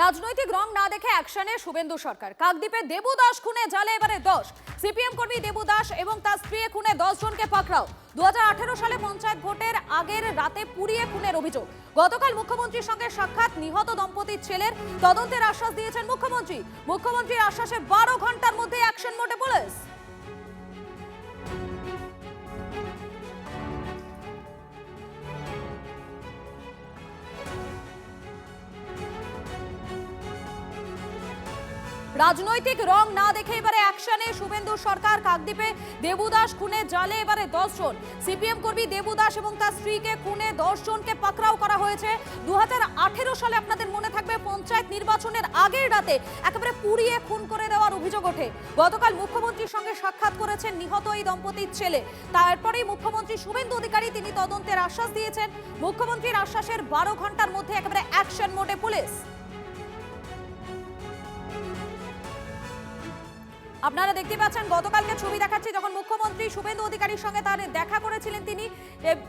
রাজনৈতিক রং না দেখে অ্যাকশনে শুভেন্দু সরকার। কাকদ্বীপে দেবু দাস খুনে জালে এবারে 10। সিপিএম কর্মী দেবু দাস এবং তার স্ত্রী খুনে 10 জনকে পাকড়াও। 2018 সালে পঞ্চায়েত ভোটের আগের রাতে পুড়িয়ে খুনের অভিযোগ। গতকাল মুখ্যমন্ত্রীর সঙ্গে সাক্ষাৎ নিহত দম্পতির ছেলের। তদন্তের আশ্বাস দিয়েছেন মুখ্যমন্ত্রী। মুখ্যমন্ত্রীর আশ্বাসে 12 ঘন্টার মধ্যে অ্যাকশন মোডে পুলিশ। রাজনৈতিক রং না দেখে এবারে অ্যাকশনে শুভেন্দু সরকার। কাকদ্বীপে দেবু দাস খুনে জালে এবারে 10 জন। সিপিএম কর্মী দেবু দাস এবং তার স্ত্রীকে খুনে 10 জনকে পাকড়াও করা হয়েছে। 2018 সালে আপনাদের মনে থাকবে পঞ্চায়েত নির্বাচনের আগের রাতে একেবারে পুড়িয়ে খুন করে দেওয়ার অভিযোগ ওঠে। গতকাল মুখ্যমন্ত্রীর সঙ্গে সাক্ষাৎ করেছেন নিহত এই দম্পতির ছেলে। তারপরেই মুখ্যমন্ত্রী শুভেন্দু অধিকারী তিনি তদন্তের আশ্বাস দিয়েছেন। মুখ্যমন্ত্রীর আশ্বাসের 12 ঘন্টার মধ্যে একেবারে অ্যাকশন মোডে পুলিশ। আপনারা দেখতে পাচ্ছেন গতকালকে ছবি দেখাচ্ছি, যখন মুখ্যমন্ত্রী শুভেন্দু অধিকারীর সঙ্গে তার দেখা করেছিলেন তিনি,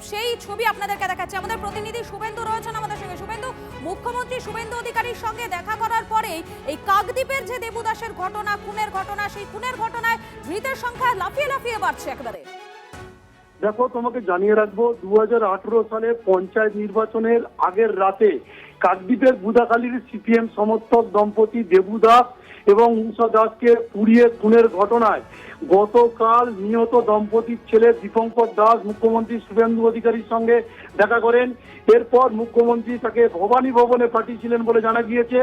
সেই ছবি আপনাদেরকে দেখাচ্ছি। আমাদের প্রতিনিধি শুভেন্দু রয়েছেন আমাদের সঙ্গে। শুভেন্দু, মুখ্যমন্ত্রী শুভেন্দু অধিকারীর সঙ্গে দেখা করার পরেই এই কাকদ্বীপের যে দেবু দাসের ঘটনা, খুনের ঘটনা, সেই খুনের ঘটনায় মৃতের সংখ্যা লাফিয়ে লাফিয়ে বাড়ছে একেবারে। দেখো, তোমাকে জানিয়ে রাখবো 2018 সালে পঞ্চায়েত নির্বাচনের আগের রাতে কাকদ্বীপের বুদাখালীর সিপিএম সমর্থক দম্পতি দেবু দাস এবং উষা দাসকে পুড়িয়ে খুনের ঘটনায় গতকাল নিহত দম্পতির ছেলে দীপঙ্কর দাস মুখ্যমন্ত্রী শুভেন্দু অধিকারীর সঙ্গে দেখা করেন। এরপর মুখ্যমন্ত্রী তাকে ভবানী ভবনে পাঠিয়েছিলেন বলে জানা গিয়েছে।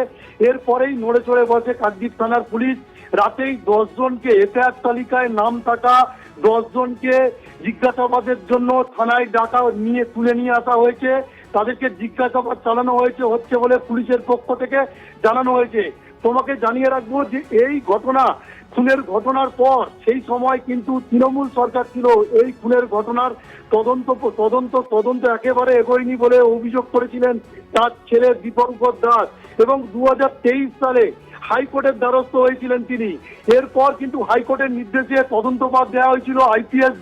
এরপরেই নড়ে চড়ে বসে কাকদ্বীপ থানার পুলিশ। রাতেই 10 জনকে এফআইআর তালিকায় নাম থাকা 10 জনকে জিজ্ঞাসাবাদের জন্য থানায় ডাকা তুলে নিয়ে আসা হয়েছে। তাদেরকে জিজ্ঞাসাবাদ চালানো হচ্ছে বলে পুলিশের পক্ষ থেকে জানানো হয়েছে। তোমাকে জানিয়ে রাখবো যে এই খুনের ঘটনার পর সেই সময় কিন্তু তৃণমূল সরকার ছিল। এই খুনের ঘটনার তদন্ত একেবারে এগোয়নি বলে অভিযোগ করেছিলেন তার ছেলে দীপঙ্কর দাস, এবং 2023 সালে হাইকোর্টের দ্বারস্থ হয়েছিলেন তিনি। এরপর কিন্তু হাইকোর্টের নির্দেশে তদন্তভার দেওয়া হয়েছিল আইপিএস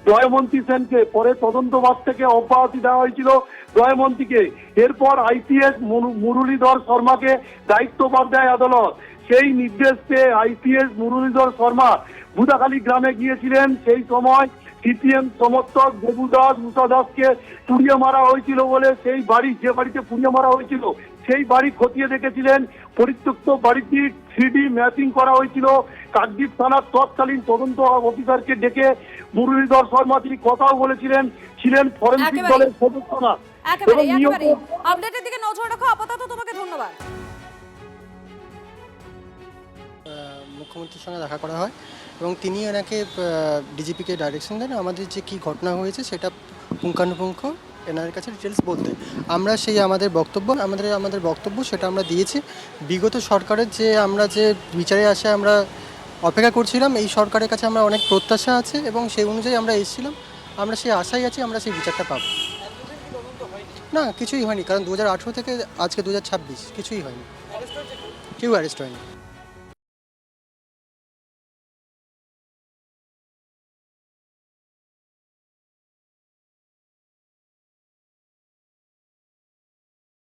দয়ামন্তী সেনকে। পরে তদন্তভার থেকে অব্যাহতি দেওয়া হয়েছিল দয়ামন্তীকে। এরপর আইপিএস মুরলীধর শর্মাকে দায়িত্বভার দেয় আদালত। সেই নির্দেশ পেয়ে আইপিএস মুরলীধর শর্মা বুদাখালী গ্রামে গিয়েছিলেন। সেই সময় সিপিএম সমর্থক দেবু দাস উষা দাসকে পুড়িয়ে মারা হয়েছিল বলে সেই যে বাড়িতে পুড়িয়ে মারা হয়েছিল সেই বাড়ি খতিয়ে দেখেছিলেন। পরিত্যক্ত বাড়িটি 3D ম্যাপিং করা হয়েছিল। কাকদ্বীপ থানার তৎকালীন তদন্ত অফিসারকে ডেকে মুরলীধর শর্মা তিনি কথাও বলেছিলেন, ছিলেন ফরেনসিক দলের সদস্য না। আপডেটের দিকে নজর রাখো। আপাতত তোমাকে ধন্যবাদ। মুখ্যমন্ত্রীর সঙ্গে দেখা করা হয় এবং তিনি এনাকে ডিজিপিকে ডাইরেকশন দেন আমাদের যে কী ঘটনা হয়েছে সেটা পুঙ্খানুপুঙ্খ এনার কাছে ডিটেলস বলতে। আমরা সেই আমাদের বক্তব্য সেটা আমরা দিয়েছি। বিগত সরকারের আমরা যে বিচারে আসে আমরা অপেক্ষা করছিলাম, এই সরকারের কাছে আমরা অনেক প্রত্যাশা আছে এবং সেই অনুযায়ী আমরা এসেছিলাম। আমরা সেই আশাই আছি আমরা সেই বিচারটা পাবো। না, কিছুই হয়নি, কারণ 2018 থেকে আজকে 2026 কিছুই হয়নি, কেউ অ্যারেস্ট হয়নি।